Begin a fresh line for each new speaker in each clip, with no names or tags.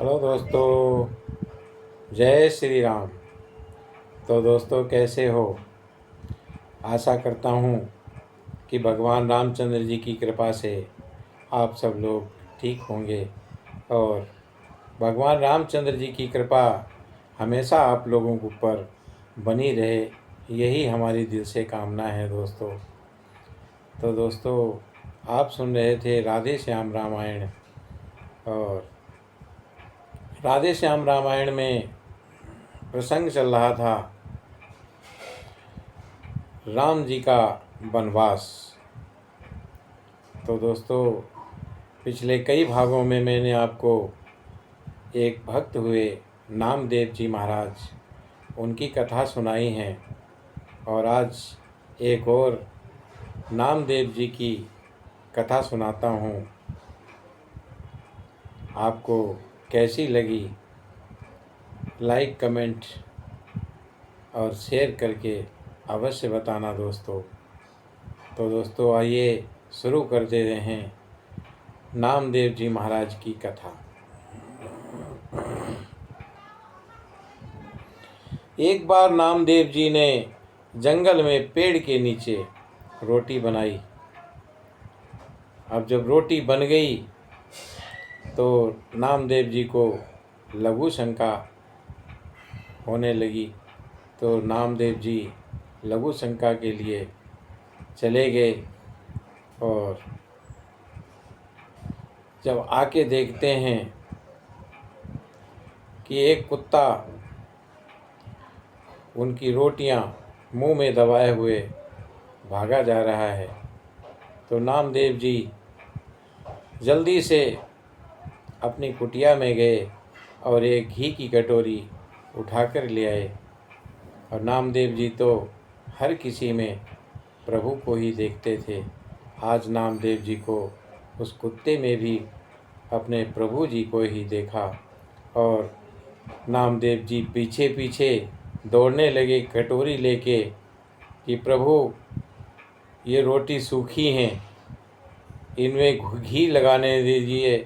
Hello दोस्तों, जय श्री राम। तो दोस्तों, कैसे हो? आशा करता हूँ कि भगवान रामचंद्र जी की कृपा से आप सब लोग ठीक होंगे और भगवान रामचंद्र जी की कृपा हमेशा आप लोगों के ऊपर बनी रहे, यही हमारी दिल से कामना है दोस्तों। तो दोस्तों, आप सुन रहे थे राधे श्याम रामायण। और राधे श्याम रामायण में प्रसंग चल रहा था राम जी का वनवास। तो दोस्तों, पिछले कई भागों में मैंने आपको एक भक्त हुए नामदेव जी महाराज, उनकी कथा सुनाई है। और आज एक और नामदेव जी की कथा सुनाता हूँ। आपको कैसी लगी? लाइक, कमेंट और शेयर करके अवश्य बताना दोस्तों। तो दोस्तों, आइए शुरू कर दे रहे हैं नामदेव जी महाराज की कथा। एक बार नामदेव जी ने जंगल में पेड़ के नीचे रोटी बनाई। अब जब रोटी बन गई तो नामदेव जी को लघु शंका होने लगी। तो नामदेव जी लघु शंका के लिए चले गए और जब आके देखते हैं कि एक कुत्ता उनकी रोटियां मुंह में दबाए हुए भागा जा रहा है, तो नामदेव जी जल्दी से अपनी कुटिया में गए और एक घी की कटोरी उठाकर ले आए। और नामदेव जी तो हर किसी में प्रभु को ही देखते थे। आज नामदेव जी को उस कुत्ते में भी अपने प्रभु जी को ही देखा और नामदेव जी पीछे पीछे दौड़ने लगे कटोरी लेके कि प्रभु, ये रोटी सूखी हैं, इनमें घी लगाने दीजिए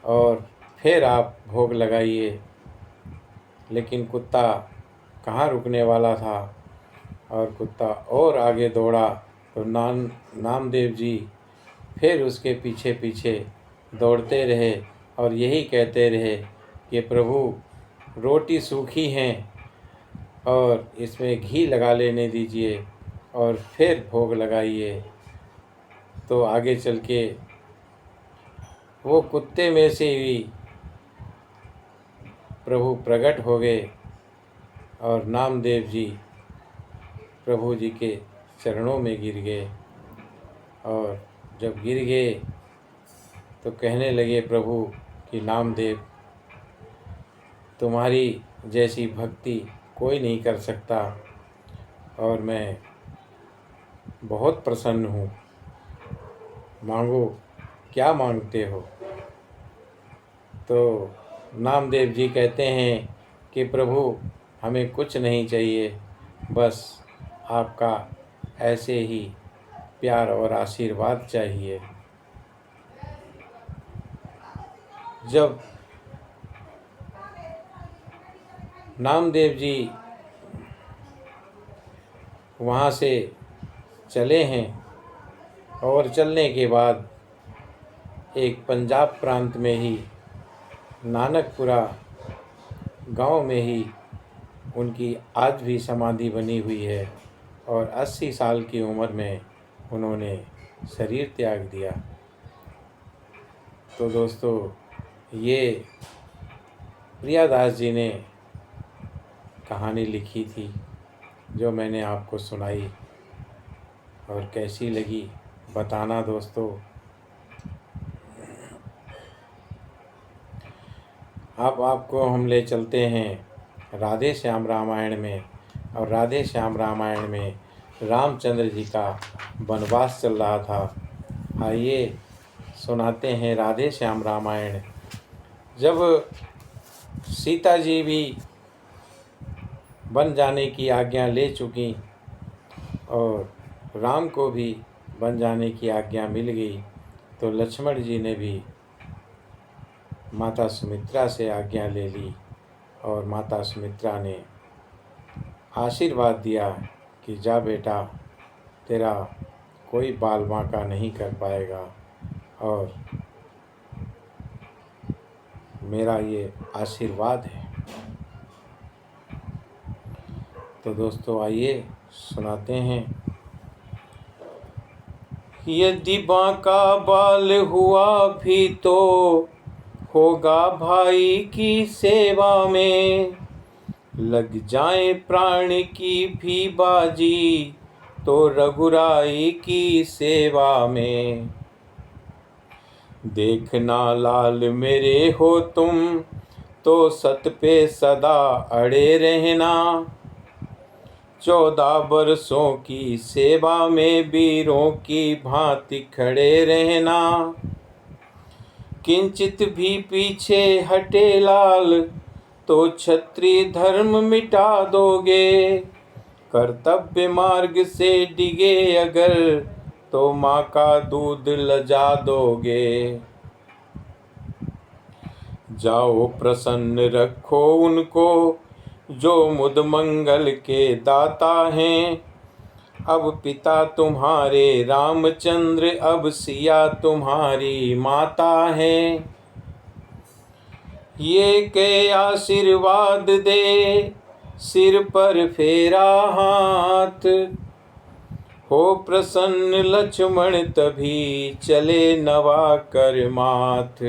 और फिर आप भोग लगाइए। लेकिन कुत्ता कहाँ रुकने वाला था और कुत्ता और आगे दौड़ा। तो नामदेव जी फिर उसके पीछे पीछे दौड़ते रहे और यही कहते रहे कि प्रभु, रोटी सूखी हैं और इसमें घी लगा लेने दीजिए और फिर भोग लगाइए। तो आगे चल के वो कुत्ते में से भी प्रभु प्रकट हो गए और नामदेव जी प्रभु जी के चरणों में गिर गए। और जब गिर गए तो कहने लगे प्रभु कि नामदेव, तुम्हारी जैसी भक्ति कोई नहीं कर सकता और मैं बहुत प्रसन्न हूँ। मांगो, क्या मांगते हो? तो नामदेव जी कहते हैं कि प्रभु, हमें कुछ नहीं चाहिए, बस आपका ऐसे ही प्यार और आशीर्वाद चाहिए। जब नामदेव जी वहाँ से चले हैं और चलने के बाद एक पंजाब प्रांत में ही नानकपुरा गांव में ही उनकी आज भी समाधि बनी हुई है और 80 साल की उम्र में उन्होंने शरीर त्याग दिया। तो दोस्तों, ये प्रियादास जी ने कहानी लिखी थी जो मैंने आपको सुनाई। और कैसी लगी बताना दोस्तों। अब आपको हम ले चलते हैं राधे श्याम रामायण में। और राधे श्याम रामायण में रामचंद्र जी का वनवास चल रहा था। आइए सुनाते हैं राधे श्याम रामायण। जब सीता जी भी बन जाने की आज्ञा ले चुकी और राम को भी बन जाने की आज्ञा मिल गई, तो लक्ष्मण जी ने भी माता सुमित्रा से आज्ञा ले ली और माता सुमित्रा ने आशीर्वाद दिया कि जा बेटा, तेरा कोई बाल बांका नहीं कर पाएगा और मेरा ये आशीर्वाद है। तो दोस्तों आइए सुनाते हैं। यदि बांका बाल हुआ भी तो होगा भाई की सेवा में, लग जाए प्राण की भी बाजी तो रघुराई की सेवा में। देखना लाल मेरे हो तुम तो सत पे सदा अड़े रहना, 14 बरसों की सेवा में वीरों की भांति खड़े रहना। किंचित भी पीछे हटे लाल तो क्षत्रिय धर्म मिटा दोगे, कर्तव्य मार्ग से डिगे अगर तो माँ का दूध लजा दोगे। जाओ प्रसन्न रखो उनको जो मुद मंगल के दाता हैं, अब पिता तुम्हारे रामचंद्र अब सिया तुम्हारी माता है। ये के आशीर्वाद दे सिर पर फेरा हाथ, हो प्रसन्न लक्ष्मण तभी चले नवा कर माथ।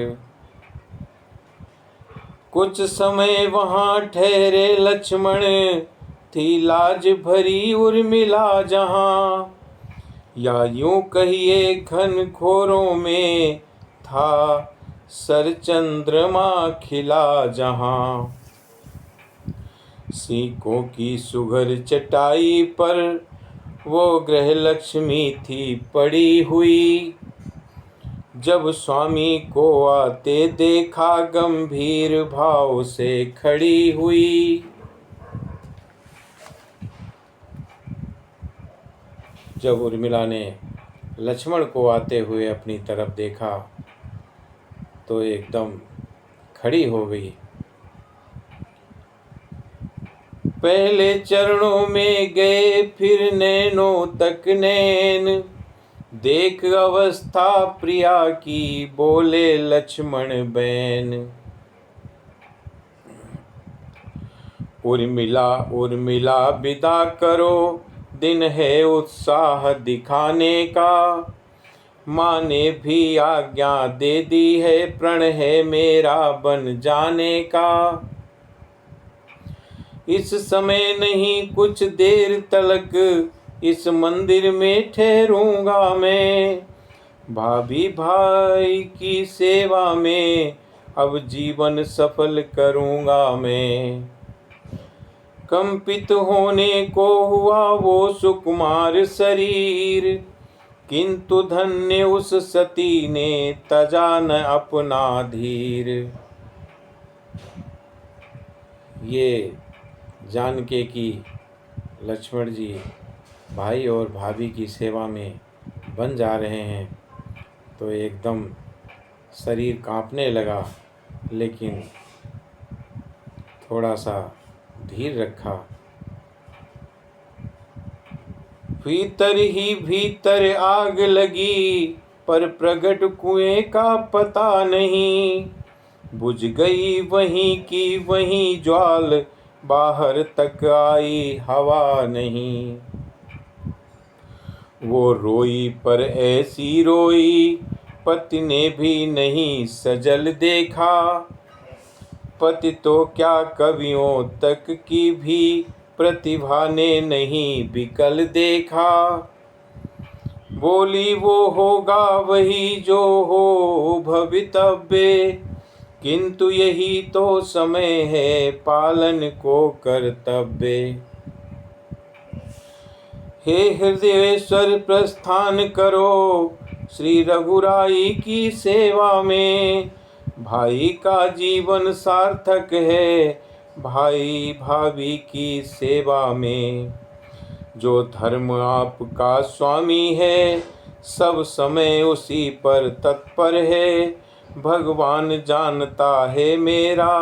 कुछ समय वहाँ ठहरे लक्ष्मण, थी लाज भरी उर्मिला जहाँ, या यूं कहिए घन घोरों में था सर चंद्रमा खिला जहाँ। सीकों की सुघर चटाई पर वो ग्रह लक्ष्मी थी पड़ी हुई, जब स्वामी को आते देखा गंभीर भाव से खड़ी हुई। जब उर्मिला ने लक्ष्मण को आते हुए अपनी तरफ देखा तो एकदम खड़ी हो गई। पहले चरणों में गए फिर नैनों तक नैन, देख अवस्था प्रिया की बोले लक्ष्मण बैन। उर्मिला उर्मिला विदा करो दिन है उत्साह दिखाने का, माँ ने भी आज्ञा दे दी है प्रण है मेरा बन जाने का। इस समय नहीं कुछ देर तलक इस मंदिर में ठहरूंगा मैं, भाभी भाई की सेवा में अब जीवन सफल करूंगा मैं। कंपित होने को हुआ वो सुकुमार शरीर, किंतु धन्य उस सती ने तजा न अपना धीर। ये जान के कि लक्ष्मण जी भाई और भाभी की सेवा में बन जा रहे हैं तो एकदम शरीर कांपने लगा, लेकिन थोड़ा सा धीर रखा। भीतर ही भीतर आग लगी पर प्रगट कुएं का पता नहीं, बुझ गई वहीं की वहीं ज्वाल बाहर तक आई हवा नहीं। वो रोई पर ऐसी रोई पति ने भी नहीं सजल देखा, पति तो क्या कवियों तक की भी प्रतिभा ने नहीं बिकल देखा। बोली वो होगा वही जो हो भवितव्य, किंतु यही तो समय है पालन को कर्तव्य। हे हृदयेश्वर प्रस्थान करो श्री रघुराई की सेवा में, भाई का जीवन सार्थक है भाई भाभी की सेवा में। जो धर्म आपका स्वामी है सब समय उसी पर तत्पर है, भगवान जानता है मेरा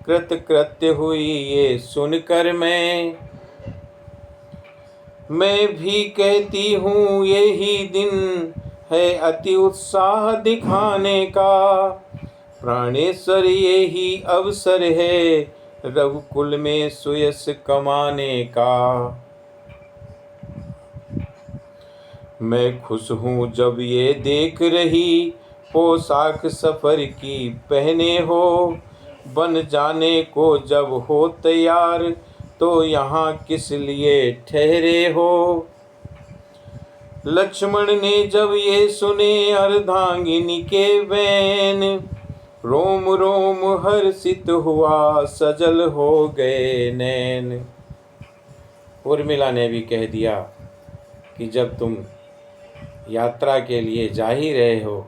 कृतकृत्य हुई ये सुनकर मैं भी कहती हूँ यही दिन है अति उत्साह दिखाने का। प्राणेश्वर यही अवसर है रघुकुल में सुयश कमाने का। मैं खुश हूँ जब ये देख रही पोशाक सफर की पहने हो। बन जाने को जब हो तैयार तो यहाँ किस लिए ठहरे हो। लक्ष्मण ने जब ये सुने अर्धांगिनी के बैन, रोम रोम हर्षित हुआ सजल हो गए नैन। उर्मिला ने भी कह दिया कि जब तुम यात्रा के लिए जा ही रहे हो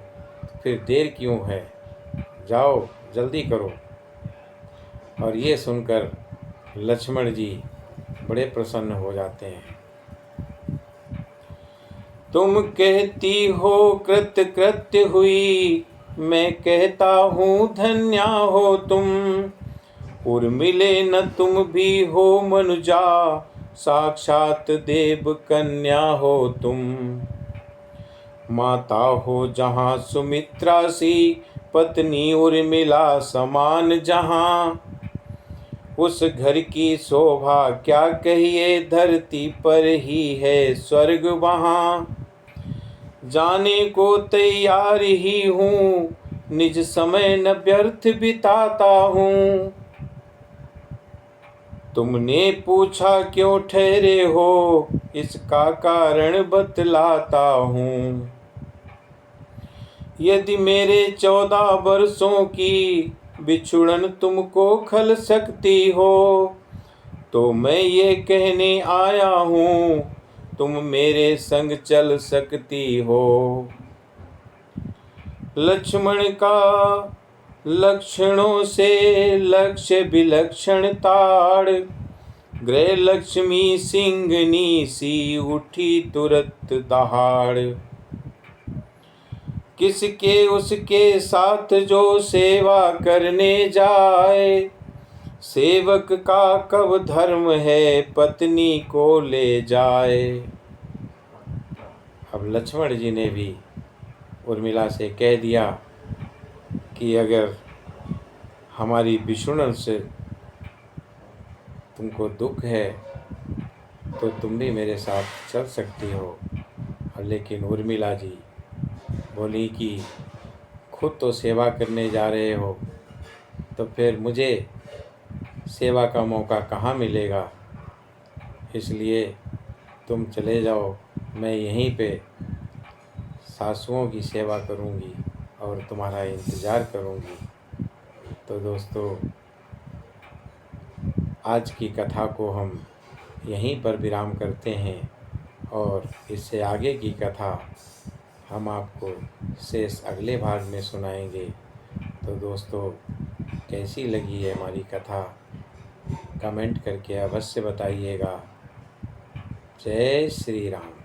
फिर देर क्यों है, जाओ जल्दी करो। और ये सुनकर लक्ष्मण जी बड़े प्रसन्न हो जाते हैं। तुम कहती हो कृत्य हुई, मैं कहता हूँ धन्या हो तुम। उर्मिले न तुम भी हो मनुजा, साक्षात देव कन्या हो तुम। माता हो जहाँ सुमित्रा सी, पत्नी उर्मिला समान जहाँ। उस घर की शोभा क्या कहिए, धरती पर ही है स्वर्ग वहाँ। जाने को तैयार ही हूँ, निज समय न व्यर्थ बिताता हूँ। तुमने पूछा क्यों ठहरे हो, इसका कारण बतलाता हूँ। यदि मेरे 14 वर्षों की बिछुड़न तुमको खल सकती हो, तो मैं ये कहने आया हूँ तुम मेरे संग चल सकती हो। लक्ष्मण का लक्षणों से लक्ष्य विलक्षण ताड़, गृह लक्ष्मी सिंगनी सी उठी तुरंत दहाड़। किसके उसके साथ जो सेवा करने जाए, सेवक का कब धर्म है पत्नी को ले जाए। अब लक्ष्मण जी ने भी उर्मिला से कह दिया कि अगर हमारी विछुड़न से तुमको दुख है तो तुम भी मेरे साथ चल सकती हो। लेकिन उर्मिला जी बोली कि खुद तो सेवा करने जा रहे हो तो फिर मुझे सेवा का मौका कहाँ मिलेगा, इसलिए तुम चले जाओ, मैं यहीं पे सासुओं की सेवा करूँगी और तुम्हारा इंतज़ार करूँगी। तो दोस्तों, आज की कथा को हम यहीं पर विराम करते हैं और इससे आगे की कथा हम आपको शेष अगले भाग में सुनाएंगे। तो दोस्तों, कैसी लगी है हमारी कथा, कमेंट करके अवश्य बताइएगा। जय श्री राम।